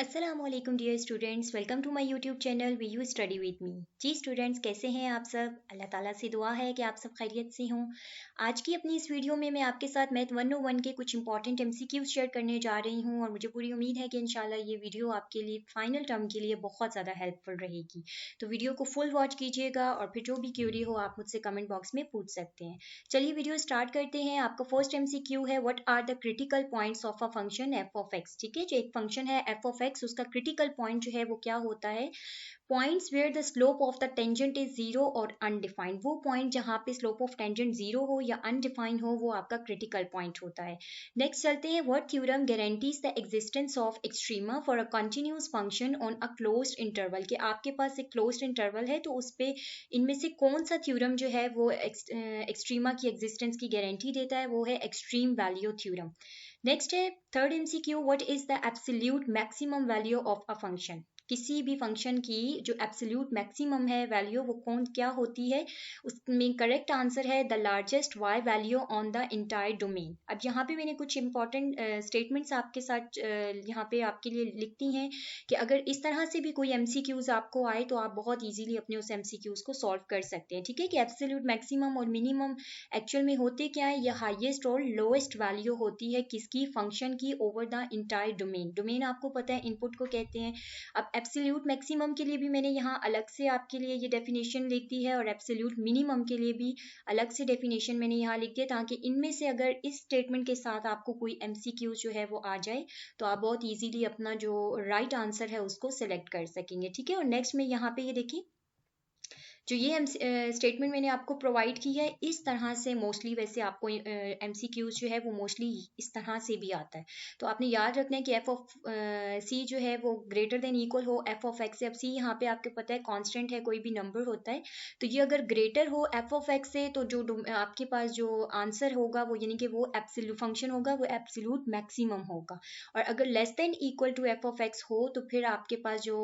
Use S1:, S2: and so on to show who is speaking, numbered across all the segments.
S1: अस्सलामुअलैकुम dear students, welcome to my YouTube channel we you study with me. जी students, कैसे हैं आप सब? अल्लाह ताला से दुआ है कि आप सब खैरियत से हों। आज की अपनी इस वीडियो में मैं आपके साथ मैथ 101 के कुछ इंपॉर्टेंट एमसीक्यूज शेयर करने जा रही हूं और मुझे पूरी उम्मीद है कि इंशाल्लाह ये वीडियो आपके लिए फाइनल टर्म के लिए बहुत ज़्यादा हेल्पफुल रहेगी। तो वीडियो को फुल वॉच कीजिएगा और फिर जो भी क्यूरी हो आप मुझसे कमेंट बॉक्स में पूछ सकते हैं। चलिए वीडियो स्टार्ट करते हैं। आपका फर्स्ट एमसीक्यू है, what are the critical points of a function f of x. ठीक है, जो एक फंक्शन है एफ ऑफ एक्स, उसका क्रिटिकल पॉइंट जो है वो क्या होता है? Points where the slope of the tangent is zero और अनडिफाइंड। वो पॉइंट जहां पे स्लोप ऑफ टेंजेंट जीरो हो या अनडिफाइंड हो वो आपका क्रिटिकल पॉइंट होता है। नेक्स्ट चलते हैं, what theorem guarantees the existence of extrema for a continuous function on a closed interval. के आपके पास एक क्लोज्ड इंटरवल है तो उस पे इनमें से कौन सा थ्योरम जो है वो एक्सट्रीमा की एग्जिस्टेंस की गारंटी देता है? वो है एक्सट्रीम वैल्यू थ्योरम। नेक्स्ट है third MCQ, what is the absolute maximum value of a function. किसी भी फंक्शन की जो एब्सोल्यूट मैक्सिमम है वैल्यू वो कौन क्या होती है? उसमें करेक्ट आंसर है the largest y value on the entire domain. अब यहाँ पे मैंने कुछ इंपॉर्टेंट स्टेटमेंट्स आपके साथ यहाँ पे आपके लिए लिखती हैं कि अगर इस तरह से भी कोई एमसीक्यूज आपको आए तो आप बहुत इजीली अपने उस एमसीक्यूज को सॉल्व कर सकते हैं। ठीक है, कि एब्सोल्यूट मैक्सिमम और मिनिमम एक्चुअल में होते क्या है? ये हाईएस्ट और लोएस्ट वैल्यू होती है किसकी? फंक्शन की over the entire domain. Domain आपको पता है इनपुट को कहते हैं। अब एब्सोल्यूट मैक्सिमम के लिए भी मैंने यहाँ अलग से आपके लिए ये डेफिनेशन लिख दी है और एब्सोल्यूट मिनिमम के लिए भी अलग से डेफिनेशन मैंने यहाँ लिख दिया, ताकि इनमें से अगर इस स्टेटमेंट के साथ आपको कोई एमसीक्यू जो है वो आ जाए तो आप बहुत इजीली अपना जो राइट आंसर है उसको सिलेक्ट कर सकेंगे। ठीक है, और नेक्स्ट में यहाँ पे ये देखिए, जो ये स्टेटमेंट मैंने आपको प्रोवाइड की है इस तरह से मोस्टली वैसे आपको एमसीक्यूज जो है वो मोस्टली इस तरह से भी आता है। तो आपने याद रखना है कि एफ ऑफ सी जो है वो ग्रेटर देन इक्वल हो एफ ऑफ एक्स से। अब सी यहाँ पे आपको पता है कांस्टेंट है, कोई भी नंबर होता है, तो ये अगर ग्रेटर हो एफ ऑफ एक्स से तो जो आपके पास जो आंसर होगा वो यानी कि वो एब्सोल्यूट फंक्शन होगा वो एब्सोल्यूट मैक्सिमम होगा। और अगर less than equal to f of x हो तो फिर आपके पास जो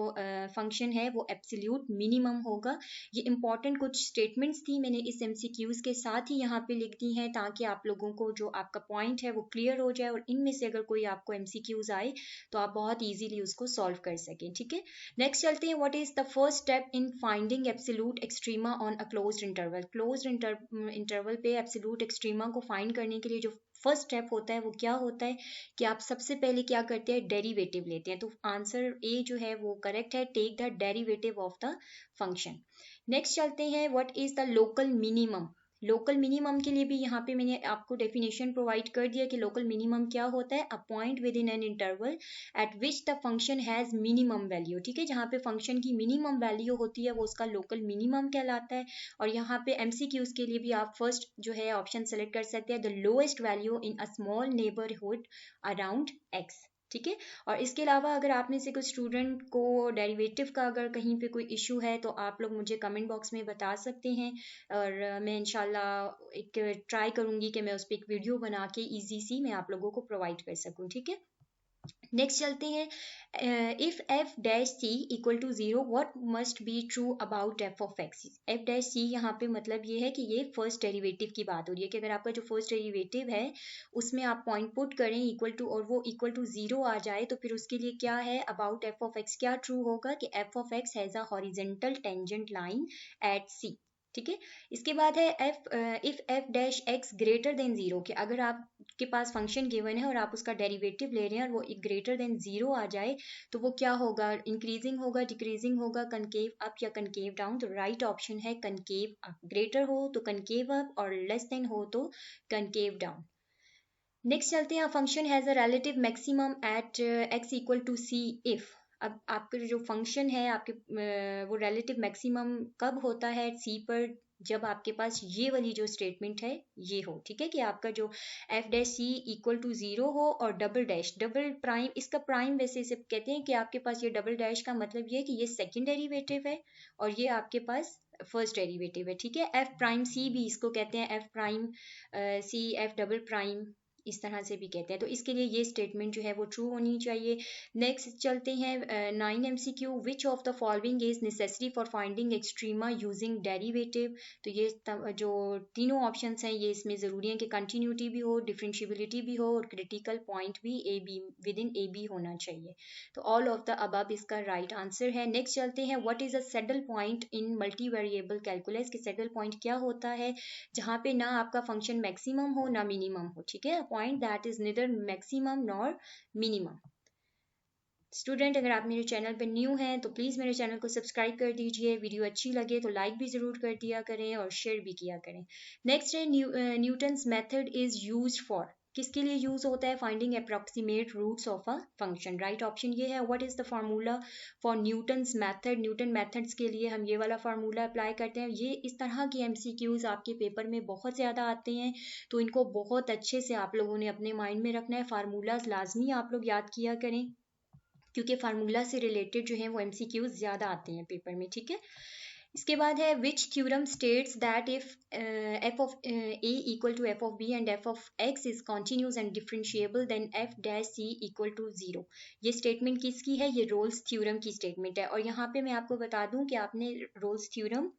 S1: फंक्शन है वो एब्सोल्यूट मिनिमम होगा। ये इंपॉर्टेंट कुछ स्टेटमेंट्स थी, मैंने इस एमसीक्यूज के साथ ही यहाँ पे लिख दी हैं ताकि आप लोगों को जो आपका पॉइंट है वो क्लियर हो जाए और इनमें से अगर कोई आपको एमसीक्यूज आए तो आप बहुत इजीली उसको सॉल्व कर सकें। ठीक है, नेक्स्ट चलते हैं, what is the first step in finding absolute extrema on a closed interval. Closed interval पे एब्सोल्यूट एक्सट्रीमा को फाइंड करने के लिए जो फर्स्ट स्टेप होता है वो क्या होता है कि आप सबसे पहले क्या करते हैं? डेरिवेटिव लेते हैं। तो आंसर ए जो है वो करेक्ट है, take the derivative of the function. Next चलते हैं, what is the local minimum. Local minimum के लिए भी यहाँ पे मैंने आपको डेफिनेशन प्रोवाइड कर दिया कि लोकल मिनिमम क्या होता है? A point with in an interval eight which the function has minimum value. ठीक है, जहाँ पे फंक्शन की मिनिमम वैल्यू होती है वो उसका लोकल मिनिमम कहलाता है। और यहाँ पे एमसीक्यूज के लिए भी आप फर्स्ट जो है ऑप्शन सेलेक्ट कर सकते हैं, the lowest value in a small neighbourhood around x. ठीक है, और इसके अलावा अगर आप में से कुछ स्टूडेंट को डेरिवेटिव का अगर कहीं पे कोई इशू है तो आप लोग मुझे कमेंट बॉक्स में बता सकते हैं और मैं इंशाल्लाह एक ट्राई करूंगी कि मैं उस पर एक वीडियो बना के इजी सी मैं आप लोगों को प्रोवाइड कर सकूं। ठीक है, नेक्स्ट चलते हैं, if f dash c equal to zero what must be true about f of x. F dash c यहाँ पे मतलब ये है कि ये फर्स्ट डेरिवेटिव की बात हो रही है कि अगर आपका जो फर्स्ट डेरिवेटिव है उसमें आप पॉइंट पुट करें इक्वल टू और वो इक्वल टू जीरो आ जाए तो फिर उसके लिए क्या है? अबाउट एफ ऑफ एक्स क्या ट्रू होगा कि f of x has a horizontal tangent line at c. ठीक है, इसके बाद है if f dash x greater than zero, कि अगर आपके पास फंक्शन गिवन है और आप उसका डेरिवेटिव ले रहे हैं और वो ग्रेटर देन जीरो आ जाए तो वो क्या होगा? इंक्रीजिंग होगा, डिक्रीजिंग होगा, कनकेव अप या कनकेव डाउन? तो राइट ऑप्शन है कनकेव अप। ग्रेटर हो तो कनकेव अप और लेस देन हो तो कनकेव डाउन। नेक्स्ट चलते हैं, function has a relative maximum at x equal to c if. अब आपका जो फंक्शन है आपके वो रिलेटिव मैक्सिमम कब होता है सी पर? जब आपके पास ये वाली जो स्टेटमेंट है ये हो। ठीक है, कि आपका जो f dash c equal to zero हो और डबल डैश डबल प्राइम, इसका प्राइम वैसे इसे कहते हैं कि आपके पास ये डबल डैश का मतलब ये है कि ये सेकंड डेरिवेटिव है और ये आपके पास फर्स्ट डेरिवेटिव है। ठीक है, एफ प्राइम सी भी इसको कहते हैं, f prime c, f double prime, इस तरह से भी कहते हैं। तो इसके लिए ये स्टेटमेंट जो है वो ट्रू होनी चाहिए। नेक्स्ट चलते हैं 9 MCQ, which of the following is necessary for finding extrema using derivative. तो ये जो तीनों ऑप्शंस हैं ये इसमें ज़रूरी है कि कंटिन्यूटी भी हो, डिफरेंशियबिलिटी भी हो और क्रिटिकल पॉइंट भी a b within a b होना चाहिए। तो ऑल ऑफ द अबव इसका राइट आंसर है। नेक्स्ट चलते हैं what is a saddle point in multivariable calculus. कि सैडल पॉइंट क्या होता है, जहाँ पे ना आपका फंक्शन मैक्सिमम हो ना मिनिमम हो, ठीक है, point that is neither maximum nor minimum. Student, अगर आप मेरे चैनल पर न्यू हैं तो प्लीज़ मेरे चैनल को सब्सक्राइब कर दीजिए, वीडियो अच्छी लगे तो लाइक भी ज़रूर कर दिया करें और शेयर भी किया करें। नेक्स्ट है Newton's method is used for. किसके लिए यूज होता है? Finding approximate roots of a function. Right option ये है। What is the formula for Newton's method. Newton methods के लिए हम ये वाला फार्मूला अप्लाई करते हैं। ये इस तरह के एमसीक्यूज आपके पेपर में बहुत ज़्यादा आते हैं, तो इनको बहुत अच्छे से आप लोगों ने अपने माइंड में रखना है। फार्मूलाज लाजमी आप लोग याद किया करें, क्योंकि फार्मूला से रिलेटेड जो है वो एमसीक्यूज ज़्यादा आते हैं पेपर में, ठीक है। इसके बाद है which theorem states that if f of a equal to f of b and f of x is continuous and differentiable then f dash c equal to 0। ये स्टेटमेंट किसकी है? ये रोल्स थ्योरम की स्टेटमेंट है। और यहाँ पे मैं आपको बता दूं कि आपने Rolle's theorem,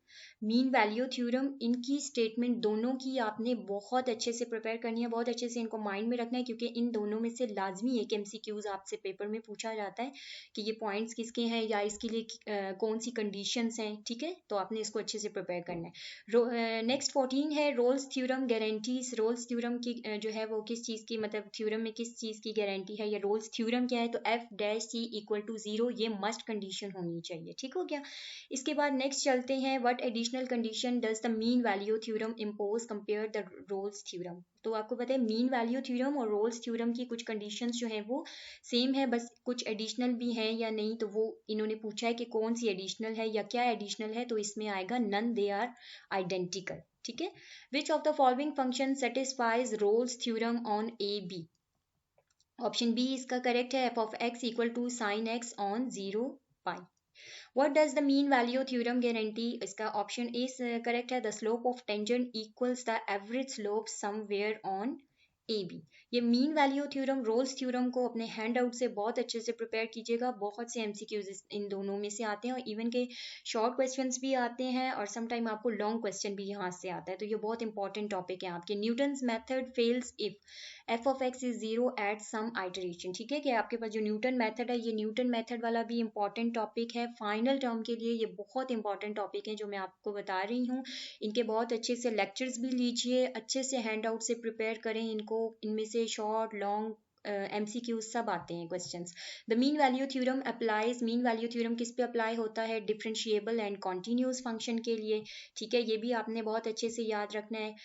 S1: mean value theorem, इनकी स्टेटमेंट दोनों की आपने बहुत अच्छे से प्रिपेयर करनी है, बहुत अच्छे से इनको माइंड में रखना है, क्योंकि इन दोनों में से लाजमी एक एमसीक्यूज आपसे पेपर में पूछा जाता है कि ये पॉइंट्स किसके हैं या इसके लिए कौन सी कंडीशंस हैं, ठीक है। तो आपने इसको अच्छे से प्रिपेयर करना है। नेक्स्ट 14 है Rolle's theorem guarantees. Rolle's theorem की जो है वो किस चीज़ की, मतलब थ्योरम में किस चीज़ की गारंटी है, या रोल्स थ्योरम क्या है? तो f dash c equal to 0, ये मस्ट कंडीशन होनी चाहिए, ठीक हो गया। इसके बाद नेक्स्ट चलते हैं what additional condition does the mean value theorem impose compare the Rolle's theorem. तो आपको पता है मीन वैल्यू थ्योरम और रोल्स थ्योरम की कुछ कंडीशंस जो है वो सेम है, बस कुछ एडिशनल भी हैं या नहीं, तो वो इन्होंने पूछा है कि कौन सी एडिशनल है या क्या एडिशनल है, तो इसमें आएगा नन दे आर आइडेंटिकल, ठीक है। Which of the following function satisfies Rolle's theorem on a b. Option B इसका करेक्ट है, f of x equal to sine x on 0 pi. What does the mean value theorem guarantee? इसका option a correct है, the slope of tangent equals the average slope somewhere on AB। ये mean value theorem, Rolle's theorem को अपने hand out से बहुत अच्छे से prepare कीजिएगा। बहुत से एमसीक्यूज इन दोनों में से आते हैं और इवन के शॉर्ट क्वेश्चंस भी आते हैं और सम टाइम आपको लॉन्ग क्वेश्चन भी यहाँ से आता है। तो ये बहुत इंपॉर्टेंट टॉपिक है आपके। Newton's method fails if f of x is 0 at some iteration, ठीक है। कि आपके पास जो न्यूटन मेथड है, ये न्यूटन मेथड वाला भी इंपॉर्टेंट टॉपिक है। फाइनल टर्म के लिए ये बहुत इंपॉर्टेंट टॉपिक है जो मैं आपको बता रही हूँ। इनके बहुत अच्छे से लेक्चर्स भी लीजिए, अच्छे से हैंड आउट से प्रिपेयर करें इनको। इनमें से शॉर्ट लॉन्ग MCQ सब आते हैं questions. The mean value theorem applies. Mean value theorem किस पे अप्लाई होता है? डिफरेंशिएबल एंड कॉन्टिन्यूस फंक्शन के लिए, ठीक है। ये भी आपने बहुत अच्छे से याद रखना है।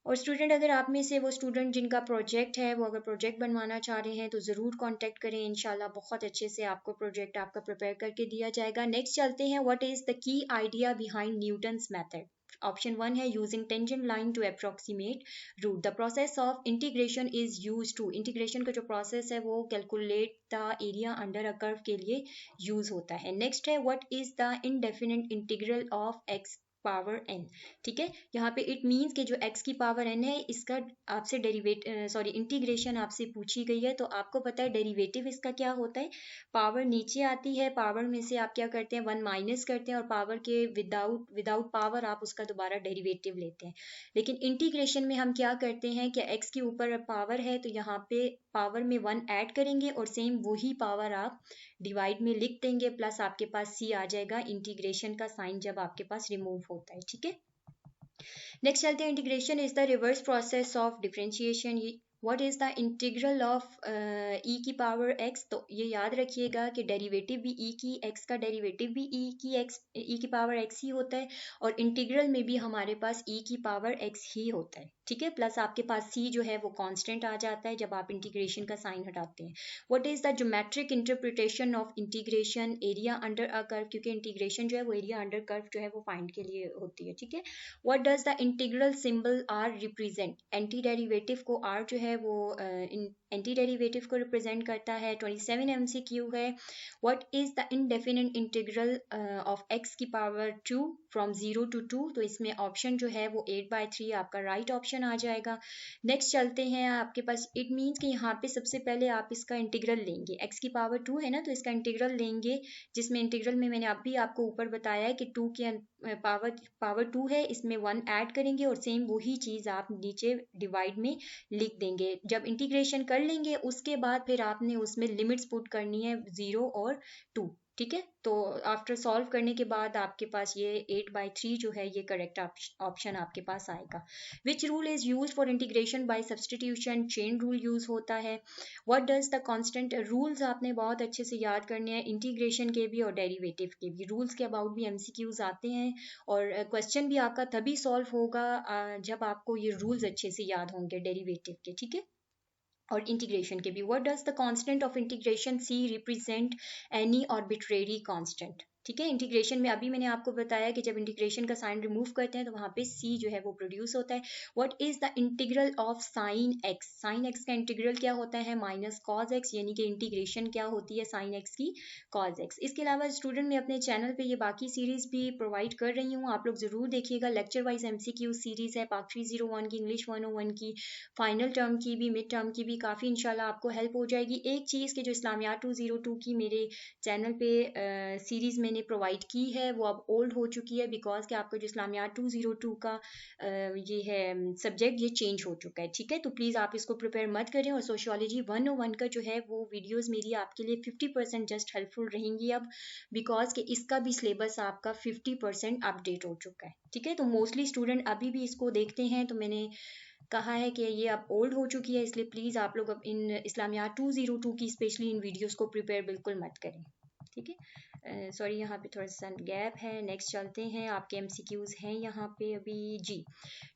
S1: और स्टूडेंट, अगर आप में से वो स्टूडेंट जिनका प्रोजेक्ट है, वो अगर प्रोजेक्ट बनवाना चाह रहे हैं तो ज़रूर कांटेक्ट करें। इंशाल्लाह बहुत अच्छे से आपको प्रोजेक्ट आपका प्रिपेयर करके दिया जाएगा। नेक्स्ट चलते हैं what is the key idea behind Newton's method. Option 1 है using tangent line to approximate root. The process of integration is use to. Integration का जो प्रोसेस है वो calculate the area under a curve के लिए use होता है। Next है what is the indefinite integral of x power n, ठीक है। यहाँ पे इट मीन्स कि जो x की पावर n है इसका आपसे इंटीग्रेशन आपसे पूछी गई है, तो आपको पता है डेरिवेटिव इसका क्या होता है। पावर नीचे आती है, पावर में से आप क्या करते हैं 1 माइनस करते हैं और पावर के विदाउट पावर आप उसका दोबारा डेरिवेटिव लेते हैं। लेकिन इंटीग्रेशन में हम क्या करते हैं कि x के ऊपर पावर है तो यहाँ पे पावर में 1 ऐड करेंगे और सेम वही पावर आप डिवाइड में लिख देंगे, प्लस आपके पास c आ जाएगा इंटीग्रेशन का साइन जब आपके पास रिमूव होता है, ठीक है। नेक्स्ट चलते हैं integration is the reverse process of differentiation. What is the integral of e की पावर x। तो ये याद रखिएगा कि डेरिवेटिव भी e की x का डेरिवेटिव भी e की पावर x ही होता है और इंटीग्रल में भी हमारे पास e की पावर x ही होता है, ठीक है। प्लस आपके पास c जो है वो कांस्टेंट आ जाता है जब आप इंटीग्रेशन का साइन हटाते हैं। What is the geometric interpretation of integration area under a curve, क्योंकि इंटीग्रेशन जो है वो एरिया अंडर कर्व जो है वो फाइंड के लिए होती है, ठीक है। What does the integral symbol r represent. Anti derivative को r जो है वो एंटी डेरिवेटिव को रिप्रेजेंट करता है। 27 MCQ है what is the indefinite integral of x की पावर 2 फ्रॉम 0 to 2, तो इसमें ऑप्शन जो है वो 8/3 आपका राइट ऑप्शन आ जाएगा। नेक्स्ट चलते हैं, आपके पास इट मीन्स कि यहाँ पे सबसे पहले आप इसका इंटीग्रल लेंगे, x की पावर 2 है ना, तो इसका इंटीग्रल लेंगे, जिसमें इंटीग्रल में मैंने अभी आपको ऊपर बताया है कि 2 की पावर 2 है, इसमें 1 ऐड करेंगे और सेम वही चीज़ आप नीचे डिवाइड में लिख देंगे। जब इंटीग्रेशन कर लेंगे उसके बाद फिर आपने उसमें लिमिट्स पुट करनी है 0 और 2, ठीक है। तो आफ्टर सॉल्व करने के बाद आपके पास ये 8/3 जो है ये करेक्ट ऑप्शन आपके पास आएगा। Which rule is use for integration by substitution? Chain rule use होता है। What does the constant? Rules आपने बहुत अच्छे से याद करने हैं, इंटीग्रेशन के भी और डेरिवेटिव के भी। रूल्स के अबाउट भी MCQs आते हैं और क्वेश्चन भी आपका तभी सॉल्व होगा जब आपको ये रूल्स अच्छे से याद होंगे डेरिवेटिव के, ठीक है, और इंटीग्रेशन के भी। What does the constant of integration C represent? Any arbitrary constant, ठीक है। इंटीग्रेशन में अभी मैंने आपको बताया कि जब इंटीग्रेशन का साइन रिमूव करते हैं तो वहां पे C जो है वो प्रोड्यूस होता है। What is the integral of sine x? Sine x का इंटीग्रल क्या होता है? माइनस कॉज x, यानी कि इंटीग्रेशन क्या होती है साइन x की? Cause x। इसके अलावा स्टूडेंट मैं अपने चैनल पे ये बाकी सीरीज भी प्रोवाइड कर रही हूँ, आप लोग जरूर देखिएगा। लेक्चर वाइज MCQ सीरीज है, पार्ट 301 की, इंग्लिश 101 की, फाइनल टर्म की भी, मिड टर्म की भी, काफ़ी इंशाल्लाह आपको हेल्प हो जाएगी। एक चीज़ की जो इस्लामियात 202 की मेरे चैनल पे सीरीज़ मैंने प्रोवाइड की है वो अब ओल्ड हो चुकी है, बिकॉज कि आपका जो इस्लामियात 202 का ये है सब्जेक्ट, ये चेंज हो चुका है, ठीक है। तो प्लीज़ आप इसको प्रिपेयर मत करें। और सोशियोलॉजी 101 का जो है वो वीडियोज़ मेरी आपके लिए 50% जस्ट हेल्पफुल रहेंगी अब, बिकॉज कि इसका भी सिलेबस आपका 50% अपडेट हो चुका है, ठीक है। तो मोस्टली स्टूडेंट अभी भी इसको देखते हैं, तो मैंने कहा है कि ये अब ओल्ड हो चुकी है, इसलिए प्लीज़ आप लोग अब इन इस्लामियात 202 की स्पेशली इन वीडियोस को प्रिपेयर बिल्कुल मत करें, ठीक है। सॉरी यहाँ पे थोड़ा सा गैप है। नेक्स्ट चलते हैं, आपके MCQs हैं यहाँ पे अभी जी।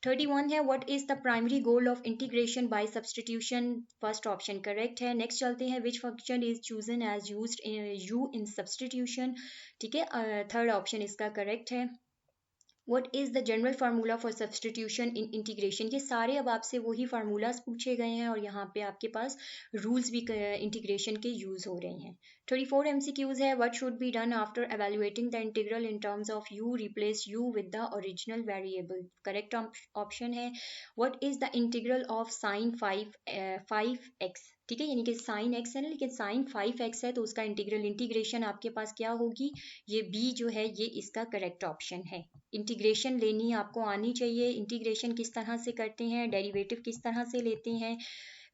S1: 31 है what is the primary goal of integration by substitution? First option correct है। नेक्स्ट चलते हैं, which function is chosen as used u in substitution? ठीक है, थर्ड ऑप्शन इसका करेक्ट है। What is the general formula for substitution in integration? ये सारे अब आपसे वही फार्मूलाज पूछे गए हैं और यहाँ पे आपके पास रूल्स भी इंटीग्रेशन के यूज हो रहे हैं। 34 MCQs है, what should be done after evaluating the integral in terms of u? Replace u with the original variable. Correct option है what is the integral of sin 5x? ठीक है, यानी कि साइन x है ना, लेकिन साइन 5x है, तो उसका इंटीग्रेशन आपके पास क्या होगी? ये B जो है ये इसका करेक्ट ऑप्शन है। इंटीग्रेशन लेनी आपको आनी चाहिए, इंटीग्रेशन किस तरह से करते हैं, डेरिवेटिव किस तरह से लेते हैं,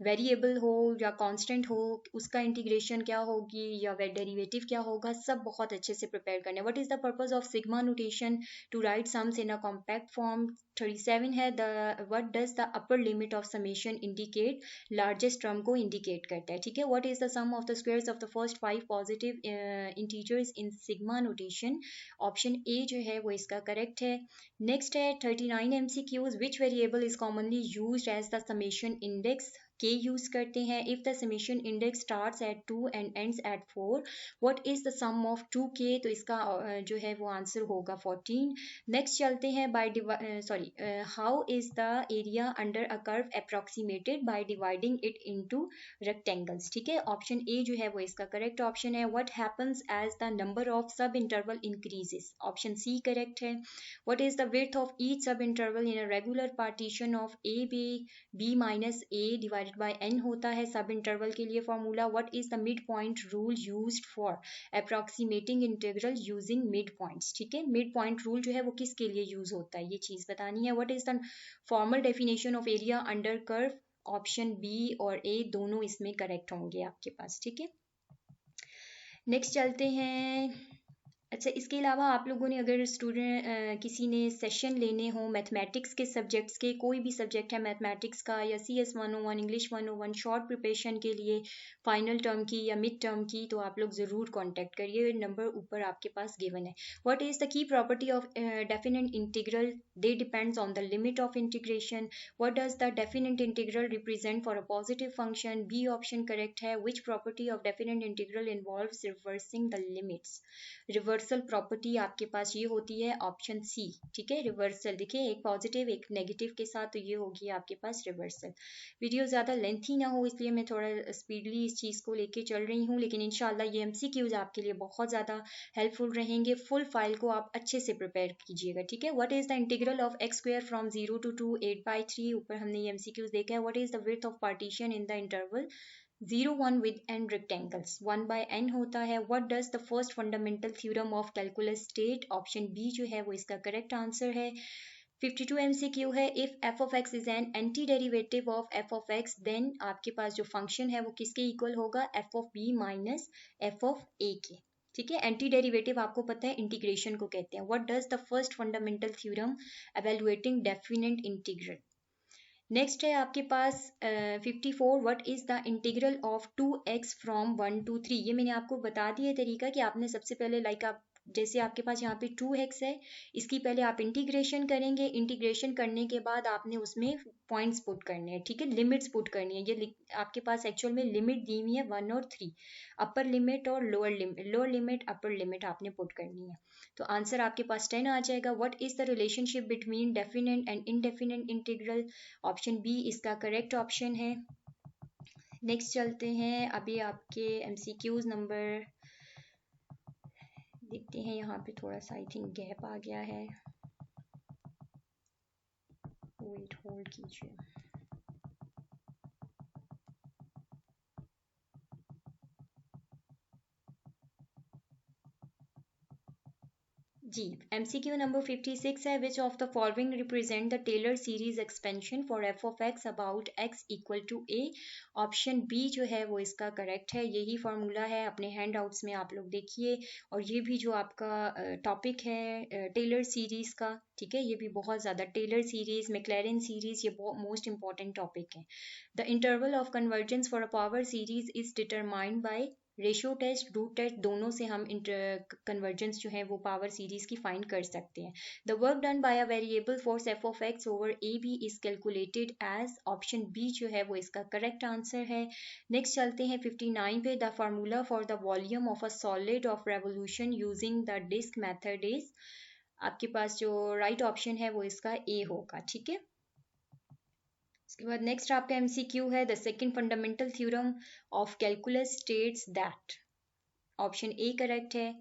S1: वेरिएबल हो या कांस्टेंट हो उसका इंटीग्रेशन क्या होगी या डेरिवेटिव क्या होगा, सब बहुत अच्छे से प्रिपेयर करना है। What is the purpose of sigma notation? To write sums in a compact form. 37 है the what does the upper limit of summation indicate? Largest term को इंडिकेट करता है, ठीक है। What is the sum of the squares of the first 5 positive integers in sigma notation? Option a जो है वो इसका करेक्ट है। नेक्स्ट है 39 MCQs, which variable is commonly used as the summation index? के यूज करते हैं। If the summation index starts at 2 and ends at 4, what is the sum of 2k? तो इसका जो है वो आंसर होगा 14। नेक्स्ट चलते हैं, by how is the area under a curve approximated? By dividing it into rectangles, ठीक है। ऑप्शन ए जो है वो इसका करेक्ट ऑप्शन है। What happens as the number of subinterval increases? Option c correct है। What is the width of each subinterval in a regular partition of a b minus a divided by n होता है subinterval के लिए formula. What is the mid point rule used for approximating integral using mid points? ठीक है, mid point rule जो है वो किसके लिए यूज होता है, ये चीज बतानी है। What is the formal definition of area under curve? Option b और ए दोनों इसमें करेक्ट होंगे आपके पास, ठीक है। नेक्स्ट चलते हैं। अच्छा, इसके अलावा आप लोगों ने अगर स्टूडेंट किसी ने सेशन लेने हो मैथमेटिक्स के सब्जेक्ट्स के, कोई भी सब्जेक्ट है मैथमेटिक्स का या CS 101, इंग्लिश 101 शॉर्ट प्रिपरेशन के लिए फाइनल टर्म की या मिड टर्म की, तो आप लोग ज़रूर कांटेक्ट करिए, नंबर ऊपर आपके पास गिवन है। What is the key property of definite integral? They depends on the limit of integration. What does the definite integral represent for a positive function? B option correct है। Which property of definite integral involves reversing the limits? Reversing reversal property आपके पास ये होती है option C, ठीक है। Reversal देखिए, एक पॉजिटिव एक नेगेटिव के साथ, तो ये होगी आपके पास रिवर्सल। वीडियो ज़्यादा लेंथी ना हो इसलिए मैं थोड़ा स्पीडली इस चीज़ को लेके चल रही हूँ, लेकिन इंशाल्लाह ये MCQs आपके लिए बहुत ज़्यादा हेल्पफुल रहेंगे। फुल फाइल को आप अच्छे से प्रिपेयर कीजिएगा, ठीक है। What is the integral of x square from 0 to 2 8/3। ऊपर हमने ये MCQs देखा है। What is the width of partition in the interval 0 1 with n rectangles 1/n होता है। What does the first fundamental theorem of calculus state। Option B जो है वो इसका करेक्ट आंसर है। 52 MCQ है। If f of x is an anti derivative of f of x then आपके पास जो फंक्शन है वो किसके इक्वल होगा, f of b minus f of a के, ठीक है। एंटी डेरिवेटिव आपको पता है इंटीग्रेशन को कहते हैं। What does the first fundamental theorem evaluating definite integral. Next है आपके पास 54। What is the integral of 2x from 1 to 3। ये मैंने आपको बता दिया तरीका कि आपने सबसे पहले आप जैसे आपके पास यहाँ पे 2x है, इसकी पहले आप इंटीग्रेशन करेंगे। इंटीग्रेशन करने के बाद आपने उसमें पॉइंट्स पुट करने हैं, ठीक है, लिमिट्स पुट करनी है। ये आपके पास एक्चुअल में लिमिट दी हुई है 1 और 3, अपर लिमिट और लोअर लिमिट अपर लिमिट आपने पुट करनी है। तो आंसर आपके पास 10 आ जाएगा। What is the relationship between definite and indefinite integral. Option B इसका करेक्ट ऑप्शन है। नेक्स्ट चलते हैं, अभी आपके MCQs नंबर देखते हैं। यहाँ पे थोड़ा सा आई थिंक गैप आ गया है, वेट होल्ड कीजिए। जी, MCQ नंबर 56 है। Which of the following represent the Taylor series expansion for f of x about x equal to a। Option B जो है वो इसका करेक्ट है। यही फार्मूला है, अपने हैंड आउट्स में आप लोग देखिए। और ये भी जो आपका टॉपिक है टेलर सीरीज का, ठीक है, ये भी बहुत ज़्यादा टेलर सीरीज मैक्लैरेन सीरीज ये मोस्ट इंपॉर्टेंट टॉपिक है। The interval of convergence for a power series is determined by ratio test root test, दोनों से हम कन्वर्जेंस जो है वो पावर सीरीज की फाइंड कर सकते हैं। The work done by a variable force f of x over a b is calculated as. Option B जो है वो इसका करेक्ट आंसर है। नेक्स्ट चलते हैं 59 पे। The formula for the volume of a solid of revolution using the disc method is. आपके पास जो राइट ऑप्शन है वो इसका ए होगा, ठीक है। इसके बाद नेक्स्ट आपका MCQ है। The second fundamental theorem of calculus states that. Option a correct है।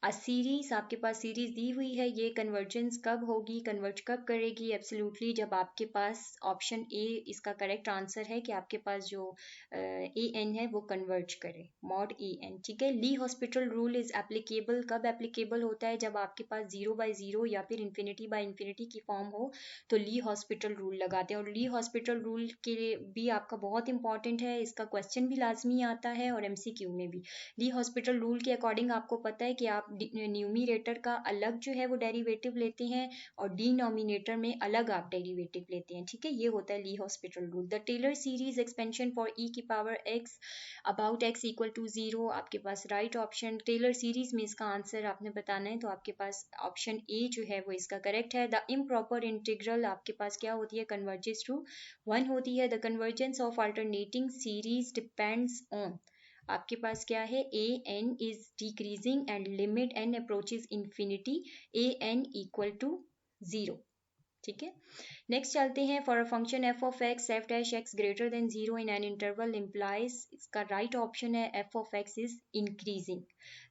S1: अ सीरीज आपके पास सीरीज दी हुई है, ये कन्वर्जेंस कब होगी, कन्वर्ज कब करेगी, एब्सोल्युटली जब आपके पास ऑप्शन ए इसका करेक्ट आंसर है कि आपके पास जो ए एन है वो कन्वर्ज करे, मॉड ए एन, ठीक है। L'Hospital rule is applicable, कब एप्लीकेबल होता है, जब आपके पास 0/0 या फिर ∞/∞ की फॉर्म हो तो ली हॉस्पिटल रूल लगाते हैं। और ली हॉस्पिटल रूल के भी आपका बहुत इंपॉर्टेंट है, इसका क्वेश्चन भी लाजमी आता है और MCQ में भी। ली हॉस्पिटल रूल के अकॉर्डिंग आपको पता है कि आप न्यूमिरेटर का अलग जो है वो डेरिवेटिव लेते हैं और डिनोमिनेटर में अलग आप डेरिवेटिव लेते हैं, ठीक है। ये होता है L'Hospital rule. The Taylor series expansion for e की power x about x equal to 0। आपके पास राइट ऑप्शन टेलर सीरीज में इसका आंसर आपने बताना है, तो आपके पास ऑप्शन ए जो है वो इसका करेक्ट है। द इम्प्रॉपर इंटीग्रल आपके पास क्या होती है, कन्वर्जेस टू 1 होती है। The convergence of alternating series depends on, आपके पास क्या है, a n is decreasing and limit n approaches infinity a n equal to 0, ठीक है। नेक्स्ट चलते हैं। For a function f of x f dash x greater than 0 in an interval implies, इसका right option है f of x is increasing.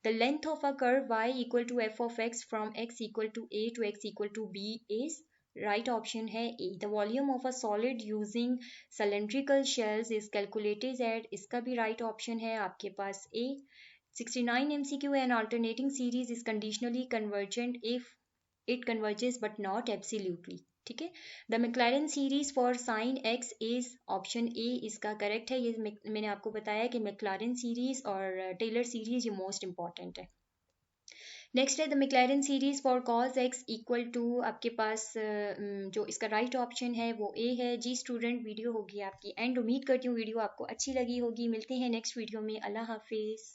S1: The length of a curve y equal to f of x from x equal to a to x equal to b is, right option है A. The volume of a solid using cylindrical shells is calculated at, इसका भी right option है आपके पास A. 69 MCQ an alternating series is conditionally convergent if it converges but not absolutely, ठीक है। The Maclaurin series for sine x is, option A इसका correct है। ये मैंने आपको बताया कि मैक्लैरेन सीरीज और टेलर सीरीज ये मोस्ट इंपॉर्टेंट है। नेक्स्ट है the Maclaurin series for cos x equal to, आपके पास जो इसका राइट ऑप्शन है वो ए है। जी स्टूडेंट, वीडियो होगी आपकी एंड, उम्मीद करती हूँ वीडियो आपको अच्छी लगी होगी। मिलते हैं नेक्स्ट वीडियो में, अल्लाह हाफिज़।